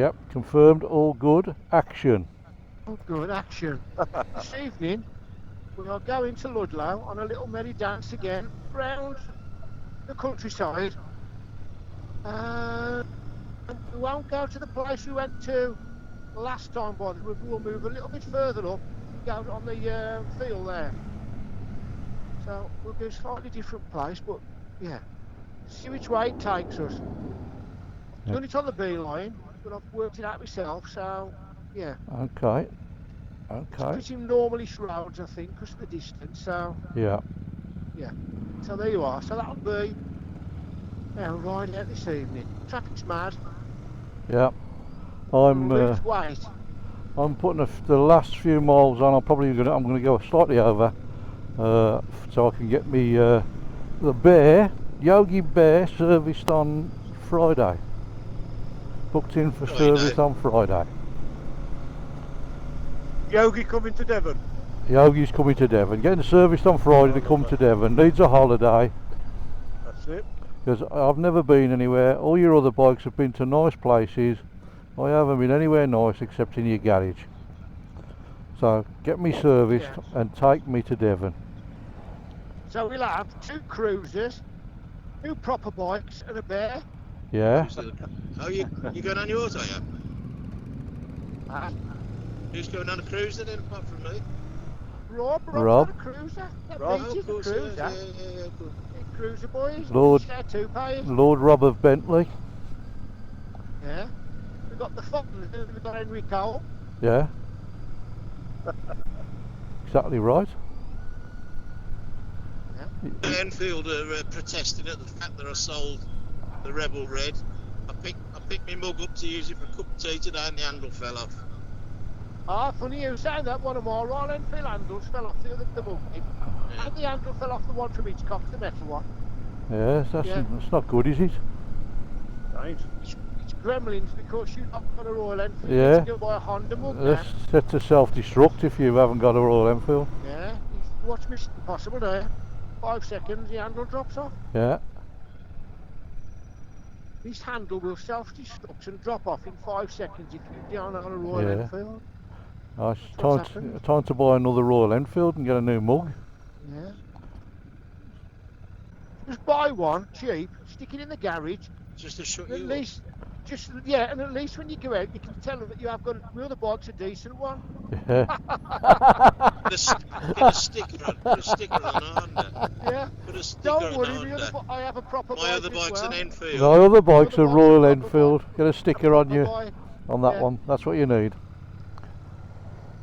Yep, confirmed, all good, action. All good, action. This evening, we are going to Ludlow on a little merry dance again, round the countryside. We won't go to the place we went to last time, but we'll move a little bit further up, go on the field there. So we'll do a slightly different place, but yeah, see which way it takes us. I've done it on the beeline, but I've worked it out myself, so yeah. Okay. Okay. It's pretty normally roads, I think, because of the distance, so Yeah. yeah. So there you are. So that'll be our ride out this evening. Traffic's mad. Yeah. I'm putting the last few miles on. I'm gonna go slightly over, so I can get me the Bear, Yogi Bear, serviced on Friday. Booked in for service on Friday. Yogi coming to Devon? Yogi's coming to Devon. Getting serviced on Friday to come to Devon. Needs a holiday. That's it. Because I've never been anywhere. All your other bikes have been to nice places. I haven't been anywhere nice except in your garage. So get me serviced and take me to Devon. So we'll have 2 cruisers, 2 proper bikes and a Bear. Yeah. Oh, you going on yours, are you? Who's going on a cruiser then, apart from me? Rob. On a cruiser. Rob, Beach is a cruiser. Yeah, good. Big cruiser boys. Lord Rob of Bentley. Yeah. We've got the Fountain, we've got Henry Cole. Yeah. Exactly right. Yeah. Enfield are protesting at the fact that I sold the Rebel Red. I picked my mug up to use it for a cup of tea today and the handle fell off. Ah, funny you saying that. One of my Royal Enfield handles fell off the mug. Yeah. And the handle fell off the one from Hitchcock, the metal one. Yes, that's not good, is it? Right. It's gremlins because you've not got a Royal Enfield. Yeah. You can buy a Honda mug now. That's set to self-destruct if you haven't got a Royal Enfield. Yeah. Watch Mission Impossible there. 5 seconds, the handle drops off. Yeah. This handle will self-destruct and drop off in 5 seconds if you don't own a Royal Enfield. It's time to buy another Royal Enfield and get a new mug. Yeah. Just buy one, cheap, stick it in the garage. Just to shut At you least, and at least when you go out, you can tell them that you have got the other bike's a decent one. Yeah. Get a sticker on, aren't there? Yeah. Put a sticker Don't on worry, the I have a proper bike. My other bike's an Enfield. My other bike's a Other bike's Royal a Enfield. bike. Get a sticker on you Bike. on that one. That's what you need.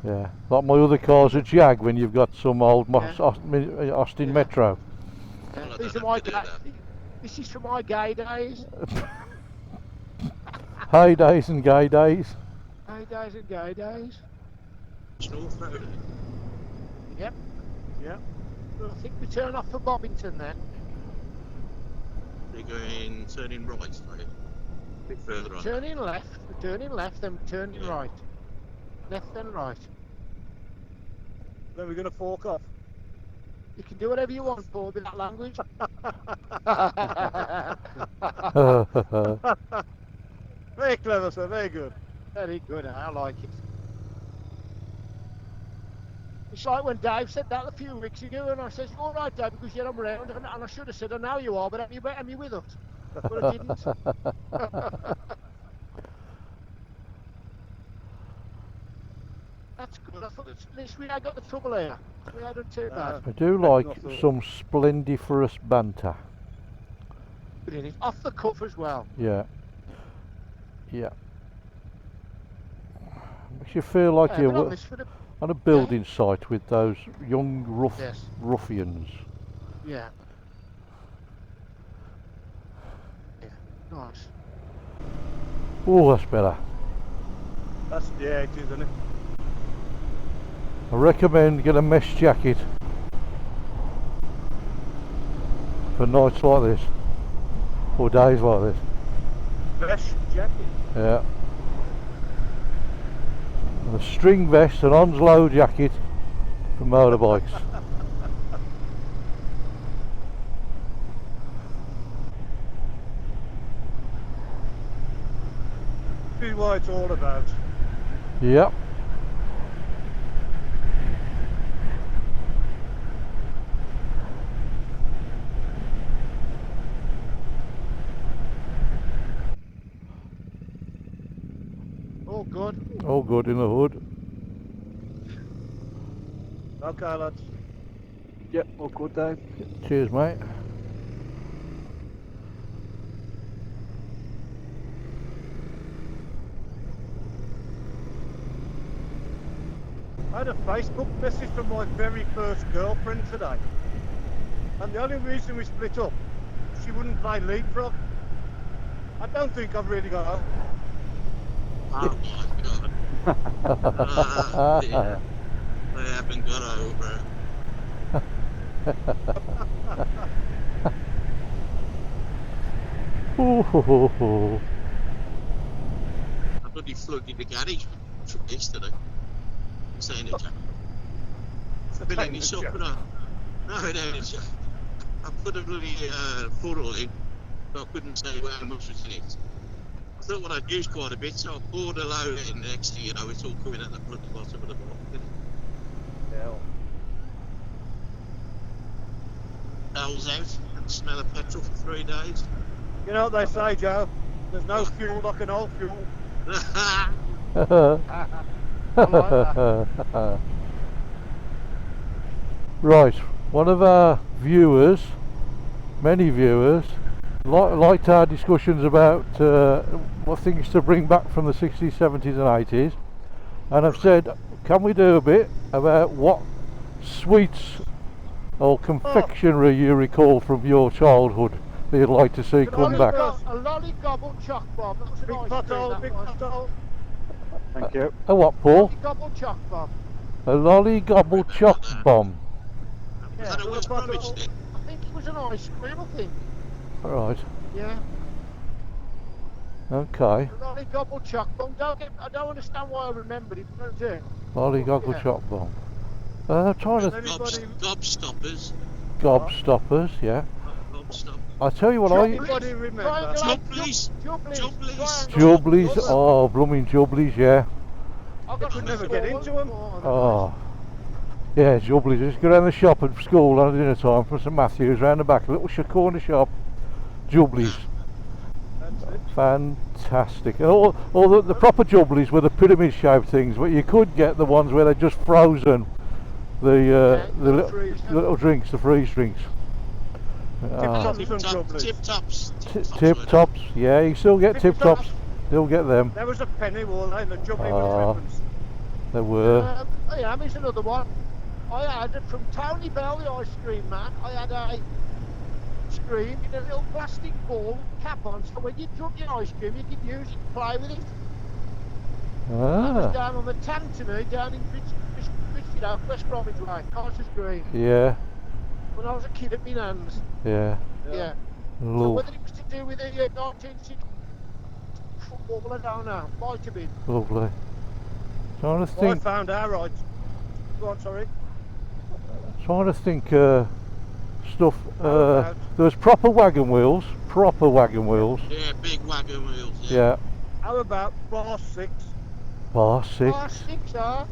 Yeah. Like my other car's a Jag when you've got some old Austin Metro. Well, These are my this is for my gay days. Hey days and gay days. Hey days and gay days. North Road. Yep. Yeah. Well, I think we turn off for Bobbington then. They're turning right, right? A bit further on. Turning left, we're turning left, then we're turning right. Left then right. Then we're going to fork off. You can do whatever you want, Paul, with that language. Very clever, sir. Very good. Very good, I like it. It's like when Dave said that a few weeks ago, and I said, all right, Dave, because you're around, and I should have said, I know you are, but am you with us? But I didn't. That's good. I thought at least we ain't got the trouble here. We hadn't too bad. I do like some splendiferous banter. Off the cuff as well. Yeah. Yeah. Makes you feel like you're on a building site with those young ruffians. Yeah. Nice. Oh, that's better. Yeah, it is, isn't it? I recommend get a mesh jacket for nights like this, or days like this. Mesh jacket? Yeah. And a string vest and Onslow jacket for motorbikes. what it's all about. Yep. All good. All good in the hood. Okay, lads. Yep, all good, Dave. Cheers, mate. I had a Facebook message from my very first girlfriend today. And the only reason we split up, she wouldn't play leapfrog. I don't think I've really got out. Oh my god. Yeah. I haven't got over it. Ooh. I bloody flooded the garage from yesterday. Saying it, Jack. I've been in the shop and no, it ain't. I put a bloody funnel in, but I couldn't say how much was in it. I thought what I'd used quite a bit, so I poured a load in next to, you know, it's all coming at the bloody bottom of the bottle. Yeah. Bells out and smell of petrol for 3 days. You know what they say, Joe? There's no fuel like an old fuel. Right, one of our viewers, many viewers, liked our discussions about what things to bring back from the 60s, 70s and 80s, and I've said, can we do a bit about what sweets or confectionery you recall from your childhood that you'd like to see come back? A lolly gobble choc bomb. That was a Big nice pothole, thing, big that was. pothole. Thank you. A what, Paul? Lolly gobble choc bomb. A lolly gobble choc bomb. Was that a West Bromwich thing? I think it was an ice cream, I think. Right, Yeah. okay. A lolly gobble choc bomb. I don't understand why I remembered it, but I do. Lolly gobble Yeah. choc bomb. I'm trying to Anybody- Gobstoppers. gobstoppers, yeah. Gobstop. I tell you what, I Anybody remember? Jubblies. Jubblies. Jubblies. Jubblies, oh blooming Jubblies, yeah. I got could some never get small into ones. 'em. Oh, yeah, Jubblies. Just go down the shop at school on dinner time from St Matthews, round the back, a little corner shop. Jubblies, That's it. fantastic. And all the proper Jubblies were the pyramid-shaped things, but you could get the ones where they're just frozen. The little drinks, the freeze drinks. Ah, Tip tops and Jubblies. Tip tops. Tip tops, yeah, you still get tip tops. Still get them. There was a penny, wall in the Jubbly Ah. was ribbons. There were. Yeah, here's another one. I had it from Tony Bell, the ice cream man. I had a cream in a little plastic ball cap on, so when you drunk your ice cream, you could use it and play with it. That was Ah, down on the Tantony, down in West Bromwich Way, Carter's Green. yeah, When I was a kid at my nan's. yeah. Yeah. So Love, whether it was to do with the 1960 football, I don't know. Might have been. lovely. Trying to Well, I think. found our right. Go on, sorry. Trying to think. Stuff. There was proper wagon wheels. Proper wagon wheels. Yeah, big wagon wheels. Yeah. How about bar 6? Bar 6. Bar 6, huh?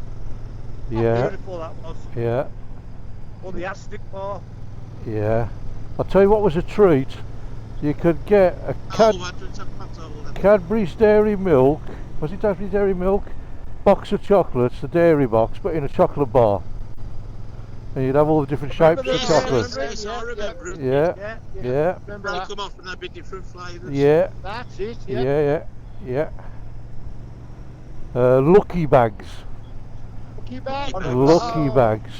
Yeah. Beautiful that was. Yeah. Or the Aztec bar. Yeah. I'll tell you what was a treat. You could get a Cadbury's Dairy Milk. Was it Cadbury's Dairy Milk? Box of chocolates, the dairy box, but in a chocolate bar. And you'd have all the different shapes of Yes, chocolate. Yes, I remember it. Yeah. Yeah. Remember They that? come off and they'd be different flavours. Yeah. That's it, Yeah. Yeah. Lucky bags. Lucky bag. Lucky bags.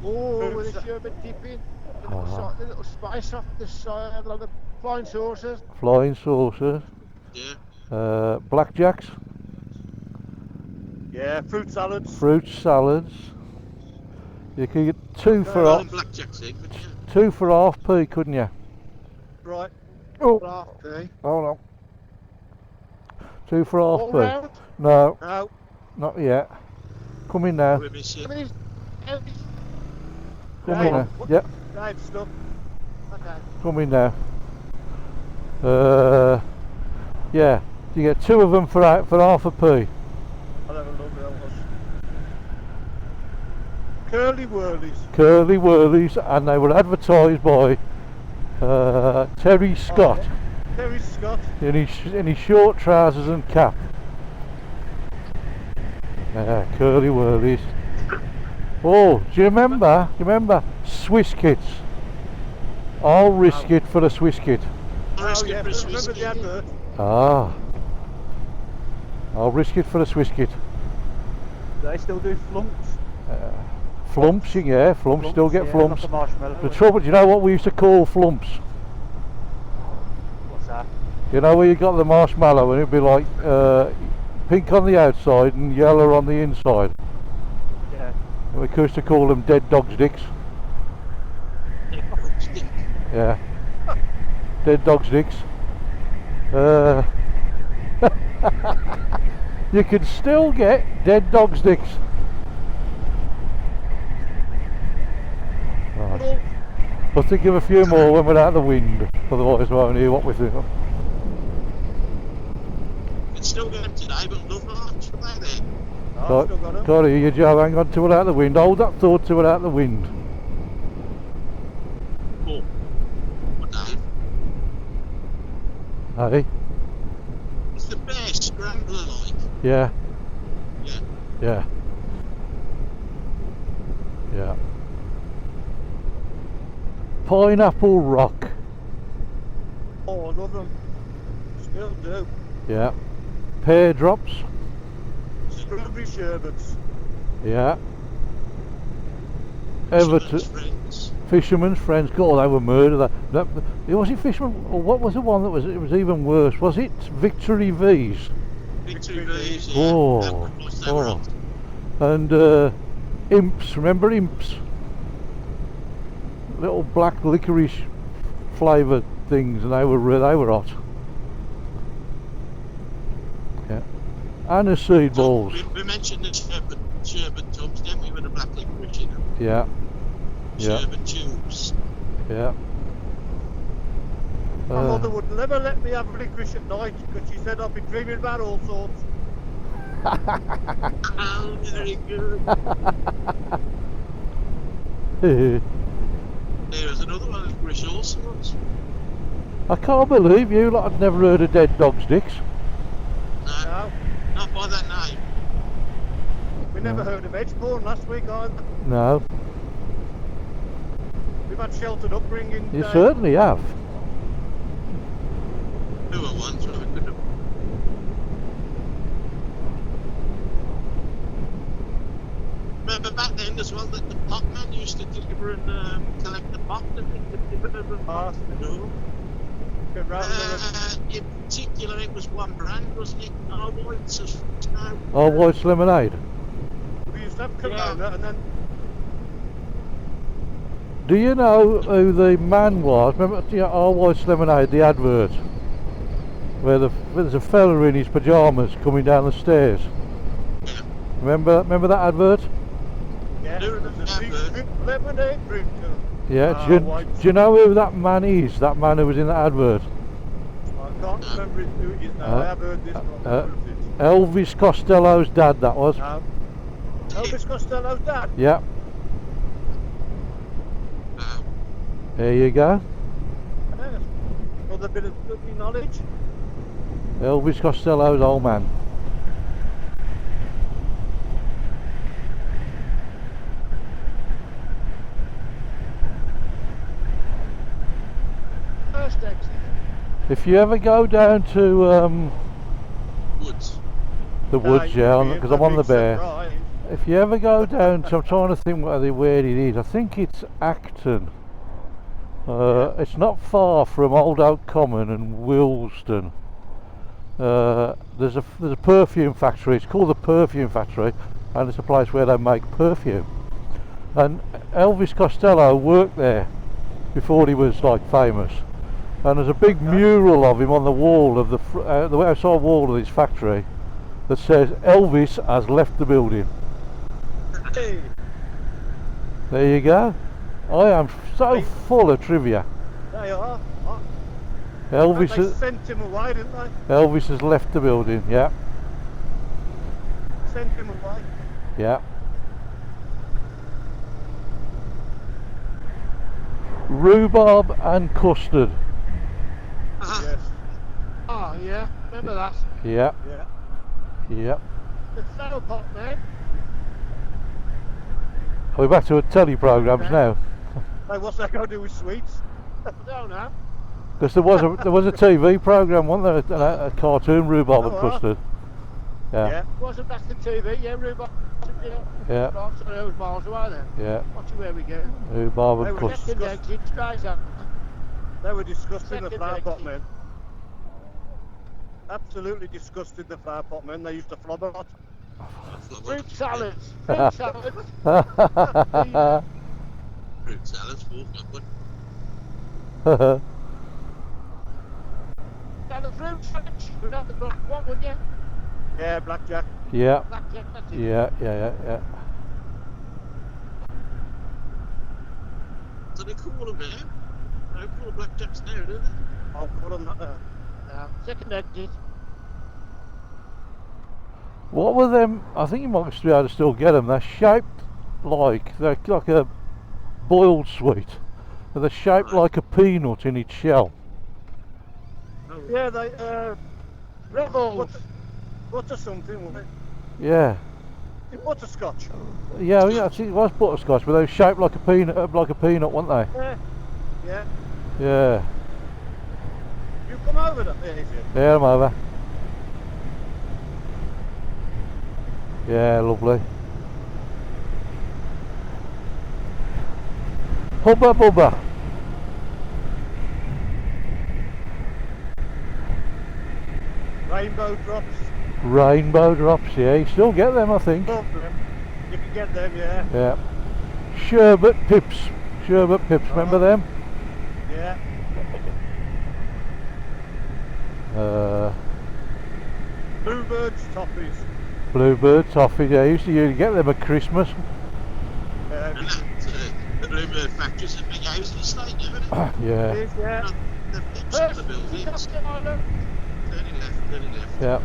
Oh, with a sherbet dipping. Ah. The little spice off the side, like the flying saucers. Flying saucers. Yeah. Blackjacks. Yeah, fruit salads. Fruit salads. You could get two for Well, half, blackjack's in, but yeah. 2 for half p, couldn't you? Right. Oh, Okay. hold on. 2 for half All p. round. No, Now, not yet. Come in now. With me, shit. I mean, it's Come Right. in now. Yep, Dave stuff. okay. come in now. Yeah. You get 2 of them for half a p. I'll have a look at that was. Curly Wurlies. Curly Wurlies, and they were advertised by Terry Scott. Oh, yeah. Terry Scott. In his short trousers and cap. Yeah, Curly Wurlies. Oh, do you remember? Swiss kits? I'll risk it for a Swiss kit. Oh yeah, remember the advert? Ah. I'll risk it for a Swiss kit. Do they still do flumps? Flumps, yeah, flumps still get yeah, flumps. not the marshmallow. The trouble, do you know what we used to call flumps? What's that? You know where you got the marshmallow and it'd be like pink on the outside and yellow on the inside. Yeah. And we used to call them dead dog sticks. Yeah. Dead dog sticks. You can still get dead dog sticks. Right. We'll think of a few more when we're out of the wind, otherwise we won't hear what we think of. It's still going today, but love much about it. Oh, I've still got them. Got to hear you, Joe. Hang on till we're out of the wind. Hold that thought till we're out of the wind. Oh, what day? Hey? It's the Bear Scrambler, like. Yeah. Yeah. Yeah. Yeah. Pineapple Rock. Oh, I love them. Still do. Yeah. Pear Drops. Strawberry sherbets. Yeah. Fisherman's Everton. Friends. Fisherman's Friends. God, they were murdered. Was it Fisherman? Or what was the one that was? It was even worse. Was it Victory V's? Victory V's, yeah. Oh, They were oh. up. And Imps. Remember Imps? Little black licorice flavoured things, and they were hot. Yeah. And the seed balls. We mentioned the sherbet tubs, didn't we, with the black licorice in them? Yeah. Yeah. Sherbet tubes. Yeah. My mother would never let me have licorice at night because she said I'd be dreaming about all sorts. Oh, very good. There's another one, licorice all sorts. I can't believe you lot had never heard of dead dog sticks. No, Not by that name. we never heard of edge porn last week either. No, We've had sheltered upbringing. you certainly have. There were ones where we could have. Remember back then as well that the pot man used to deliver and collect the pot and deliver the pot. No. In particular, it was one brand, wasn't it? Oh, White's now. Oh, White's Lemonade. We used to have Corona and then Do you know who the man was? Remember, All White's Lemonade, the advert, where there's a fella in his pyjamas coming down the stairs. Yeah. Remember that advert? yeah, Do there's remember a big that. drip lemonade drink too. Yeah. Do you know who that man is? That man who was in that advert? I can't remember who it is now. I have heard this one. Who is it? Elvis Costello's dad. That was. No. Elvis Costello's dad. Yeah. There you go. Yes. Another bit of bloody knowledge. Elvis Costello's old man. First exit. If you ever go down to Woods. the woods, yeah, because I'm on the Bear. Surprise. If you ever go down to, I'm trying to think where it is. I think it's Acton. It's not far from Old Oak Common and Willesden. There's a perfume factory. It's called the Perfume Factory, and it's a place where they make perfume. And Elvis Costello worked there before he was like famous. And there's a big mural of him on the wall of the outside wall of this factory that says Elvis has left the building. Hey, There you go. I am so full of trivia. there you are. Elvis And they has, sent him away, didn't they? Elvis has left the building. Yeah, Sent him away. yeah. Rhubarb and custard. Yes. Oh, yeah, remember that? Yeah, Yeah. yeah. The flower pot, man. Are we back to telly programs now? Hey, what's that got to do with sweets? I don't know. Because there was a TV program, wasn't there? A cartoon, Rhubarb and Oh, custard. Yeah, Yeah. Wasn't that the TV? Yeah, rhubarb. Yeah. yeah, Right, so that was miles away then. yeah. Watch where we go. Rhubarb and They were custard. Second exit, straight up. They were disgusting, the Second flower pot exit. men. Absolutely disgusted, the flower pot men. They used to flog a lot. Fruit salads. Fruit salads. Fruit salads, walk up one. Now the fruit salads. We've got the black one, wouldn't you? Yeah, blackjack. Yeah, Blackjack, that's it. yeah, yeah, yeah. Do they call them now? They don't call them blackjacks now, do they? I'll put them that there. No, second exit. What were them? I think you might be able to still get them. They're shaped like a boiled sweet. They're shaped like a peanut in its shell. Oh, Yeah, they, Rebels. butter something, wasn't it? Yeah, Butterscotch. yeah, yeah. I think it was butterscotch, but they were shaped like a peanut, weren't they? Yeah. Yeah. Yeah, You come over there, is it? yeah, I'm over. Yeah, lovely. Hubba bubba. Rainbow drops. Rainbow drops, yeah, you still get them, I think. Love them. You can get them, yeah. Yeah. Sherbet pips. Sherbet pips, remember them? Yeah. Bluebirds toffees. Bluebird toffee, yeah, you get them at Christmas. and that, the Bluebird factory's a big housing estate, isn't it? Yeah, It is, yeah. The fixed of the buildings. Turning left, turning left. yeah.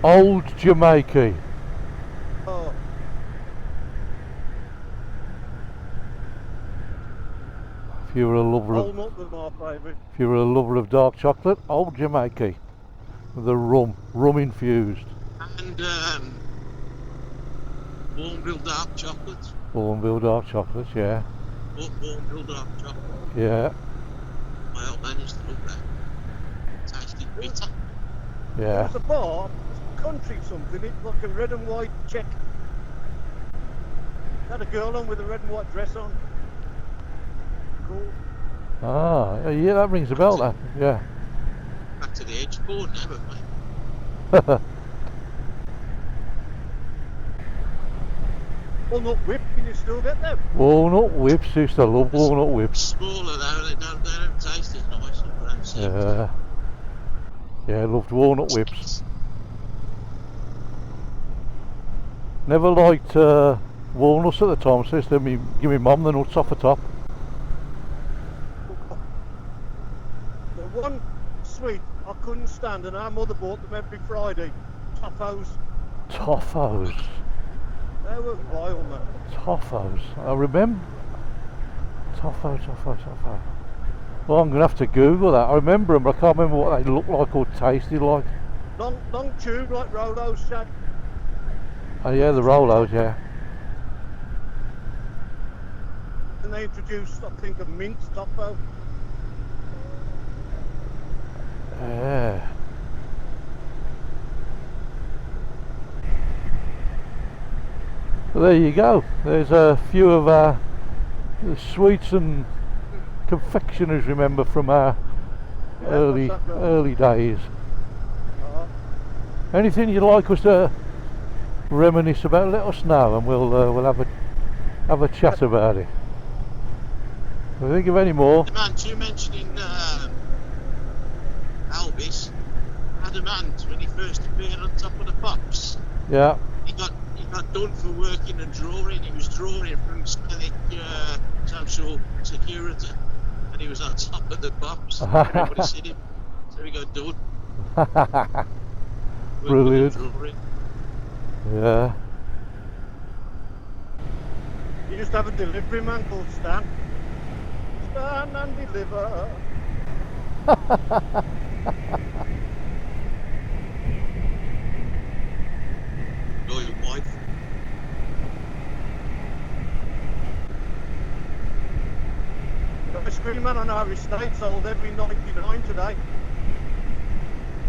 Old Jamaica. Oh, If you were a lover of Walnut was my favourite. if you were a lover of dark chocolate, Old Jamaica. With the rum infused. And Warmville dark chocolate. Bourneville dark chocolates, yeah. Warmville dark chocolate. Yeah, My old man used to love that. Tasted bitter. yeah. It's a bar, country something, it's like a red and white check. Had a girl on with a red and white dress on. Cool. Ah, yeah, that rings a bell, that. Yeah. Back to the edge board now, haven't we? Walnut whip, can you still get them? Walnut whips, used to love walnut whips. Smaller though, they don't taste as nice. I don't see. Yeah. Yeah, loved walnut whips. Never liked walnuts at the time, so I used to give me mum the nuts off the top. The one sweet I couldn't stand, and our mother bought them every Friday. Toffos. Toffos. They were vile, man. Toffos. I remember. Toffo. Well, I'm going to have to Google that. I remember them, but I can't remember what they looked like or tasted like. Long tube like Rolo's shag. Oh yeah, the Rolos, yeah. And they introduced, I think, a mint toffo. Yeah. Well, there you go. There's a few of our sweets and confectioneries, remember, from our Yeah, early what's that, Bill? early days. Uh, Anything you'd like us to reminisce about, let us know, and we'll have a chat about it. If you think of any more, The man you mentioning Albus, Adamant, when he first appeared on top of the pops, yeah, he got done for working and drawing. He was drawing from Cyberlink social security. and he was on top of the box. Everybody seen him. So he got done. Brilliant. Yeah. You used to have a delivery man called Stan. Stan and deliver. Know your wife. The screen man on our estate sold every 99 today.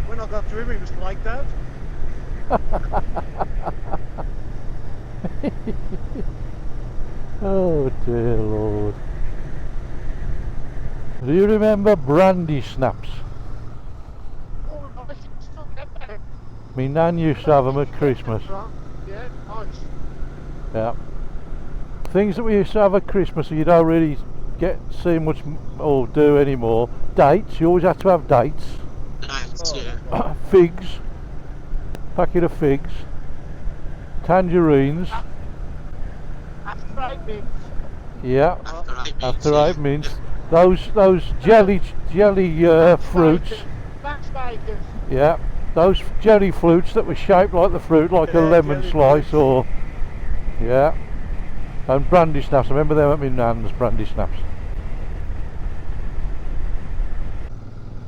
When I got to him, he was flaked out. Oh dear Lord. Do you remember brandy snaps? Oh, I think it's still get there. Me nan used to have them at Christmas. Yeah, nice. Yeah. Things that we used to have at Christmas you don't really see much or do anymore. Dates, you always had to have dates. Nice, yeah. Figs. Packet of figs. Tangerines. After 8 minutes. Yeah. After 8 minutes. Those jelly fruits. Max Bakers. Yeah. Those jelly fruits that were shaped like the fruit, like a lemon slice or... Yeah. And brandy snaps. I remember them at my nan's, brandy snaps.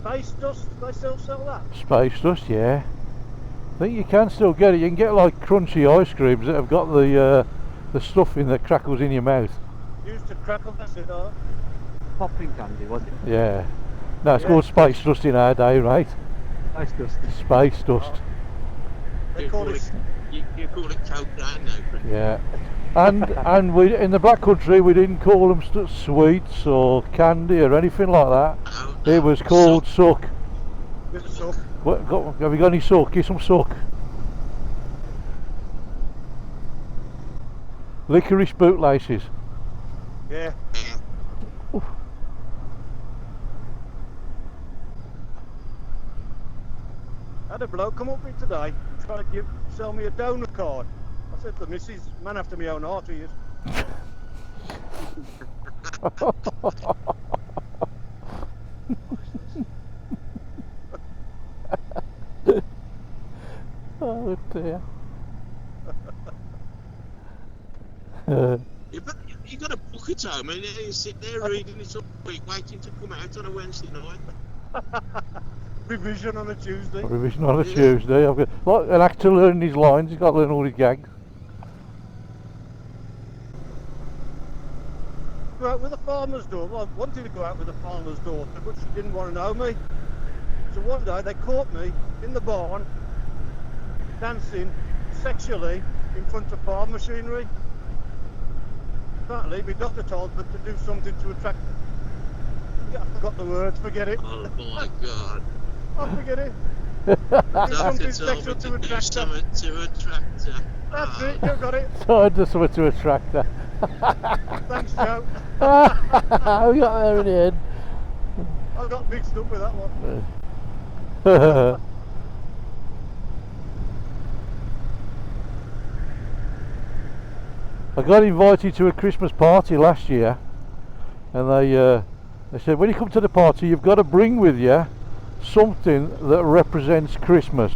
Space dust, they still sell that? Space dust, yeah. I think you can still get it. You can get like crunchy ice creams that have got the stuff in that crackles in your mouth. Used to crackle, that's it, huh? Popping candy, was it? Yeah. No, it's called space dust in our day, right? Space dust. Space dust. They call it... You call it coke down now, friend. Yeah. And we in the Black Country we didn't call them sweets or candy or anything like that. No, It was called suck. With the suck. Have you got any suck? Give some suck. Licorice bootlaces. Yeah. Yeah. I had a bloke come up with me today trying to sell me a donor card. I said to the missus, man after my own heart he is. Oh dear. You got a book at home and you sit there reading it all week, waiting to come out on a Wednesday night. Revision on a Tuesday. Revision on a Tuesday. I've got like an actor learning his lines. He's got to learn all his gags. Go out with a farmer's daughter. Well, I wanted to go out with a farmer's daughter, but she didn't want to know me. So one day they caught me in the barn dancing sexually in front of farm machinery. Apparently, my doctor told me to do something to attract. I forgot the words. Forget it. Oh my God. I forget it. Doctor something told me sexual to to do attract her. something to attract her. That's it. You got it. So I just wanted to attract her. Thanks, Joe. We got there in the end. I got mixed up with that one. I got invited to a Christmas party last year, and they said when you come to the party you've got to bring with you something that represents Christmas.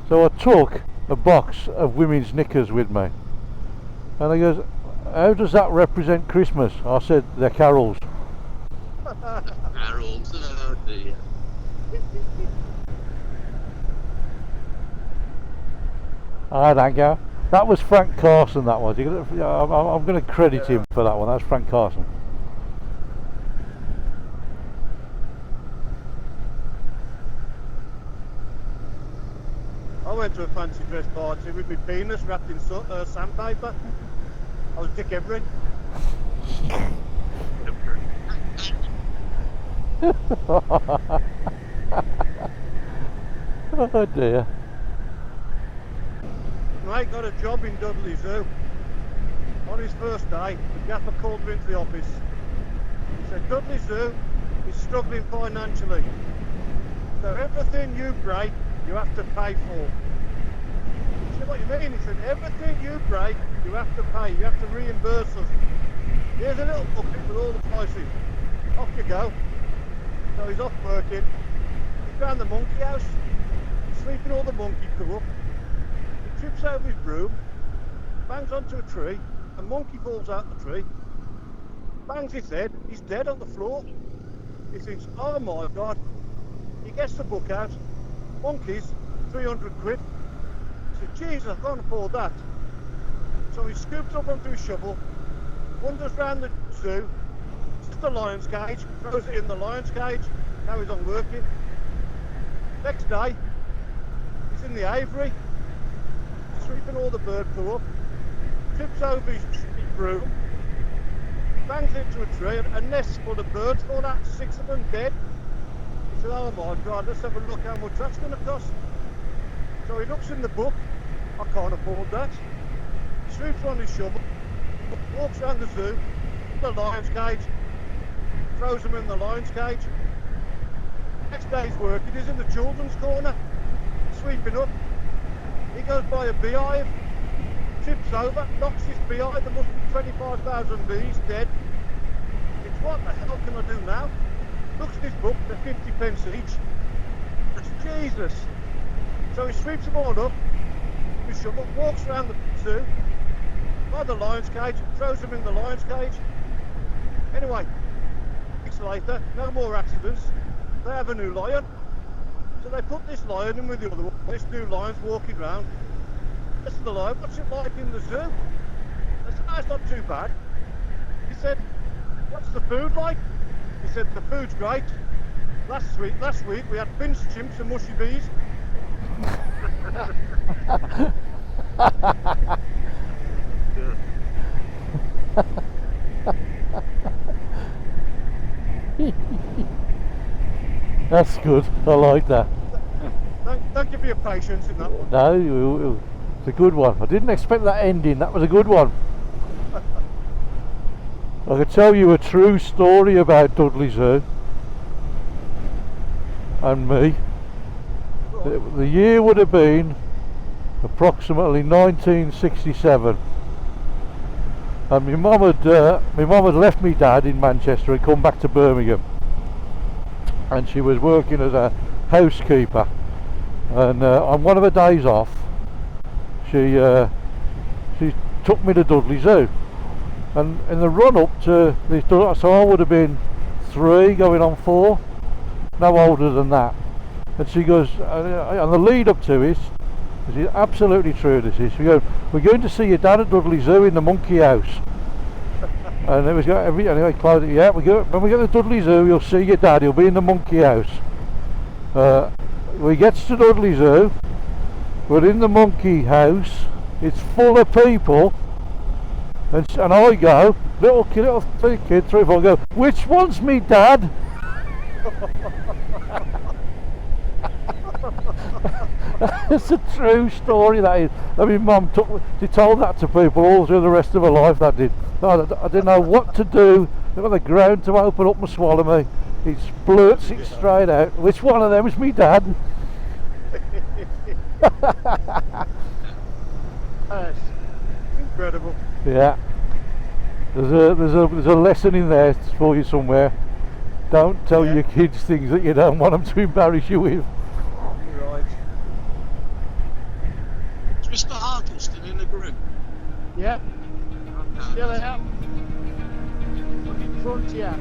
So I took a box of women's knickers with me, and they goes, how does that represent Christmas? I said, they're carols. Harold, oh dear. I don't go. That was Frank Carson, that was. I'm going to credit him for that one. That's Frank Carson. I went to a fancy dress party with my penis wrapped in sandpaper. I was Dick Everett. Oh dear. Mate got a job in Dudley Zoo. On his first day, the gaffer called me into the office. He said, Dudley Zoo is struggling financially. So everything you break, you have to pay for. I said, what do you mean? He said, everything you break, you have to pay. You have to reimburse us. Here's a little booklet with all the prices. off you go. So he's off working. He's round the monkey house, sweeping all the monkey poo up. He trips over his broom, bangs onto a tree, a monkey falls out the tree, bangs his head, he's dead on the floor. He thinks, oh my God. He gets the book out, monkeys, 300 quid. He said, Jesus, I can't afford that. So he scoops up onto his shovel, wanders round the zoo, sees the lion's cage, throws it in the lion's cage, carries on working. Next day, he's in the aviary, sweeping all the bird poo up, trips over his broom, bangs into a tree, and a nest full of birds fall out, 6 of them dead. He said, oh my God, let's have a look how much that's going to cost. So he looks in the book, I can't afford that. He swoops on his shovel, walks around the zoo, the lion's cage, throws them in the lion's cage. Next day's work, it is in the children's corner, sweeping up. He goes by a beehive, trips over, knocks his beehive, there must be 25,000 bees dead. It's what the hell can I do now? Looks at his book, they're 50 pence each. That's Jesus. So he sweeps them all up, his shovel, walks around the zoo, by the lion's cage, throws them in the lion's cage. Anyway, weeks later, no more accidents. They have a new lion. So they put this lion in with the other one. This new lion's walking around. This is the lion, what's it like in the zoo? I said, no, it's not too bad. He said, what's the food like? He said, the food's great. Last week we had pinched chimps and mushy bees. That's good. I like that. Thank you for your patience in that one. No, it's a good one. I didn't expect that ending. That was a good one. I could tell you a true story about Dudley Zoo and me. The year would have been approximately 1967, and my mum had left me dad in Manchester and come back to Birmingham, and she was working as a housekeeper, and on one of her days off she took me to Dudley Zoo, and in the run up to this, so I would have been 3 going on 4, no older than that. And she goes, and the lead up to it, this is absolutely true, this is, we go, we're going to see your dad at Dudley Zoo in the monkey house. And it was, anyway, close it, yeah, when we get to Dudley Zoo, you'll see your dad, he'll be in the monkey house. We get to Dudley Zoo, we're in the monkey house, it's full of people, and I go, little kid, 3 or 4, go, which one's me dad? It's a true story, that is. I mean, Mum she told that to people all through the rest of her life, that did. I didn't know what to do. They got the ground to open up and swallow me. He splurts it straight out. Which one of them is me dad? That's incredible. Yeah. There's a lesson in there for you somewhere. Don't tell your kids things that you don't want them to embarrass you with. Right. Is Mr. Harkin still in the group? Yeah, Okay. still out. Look in front here.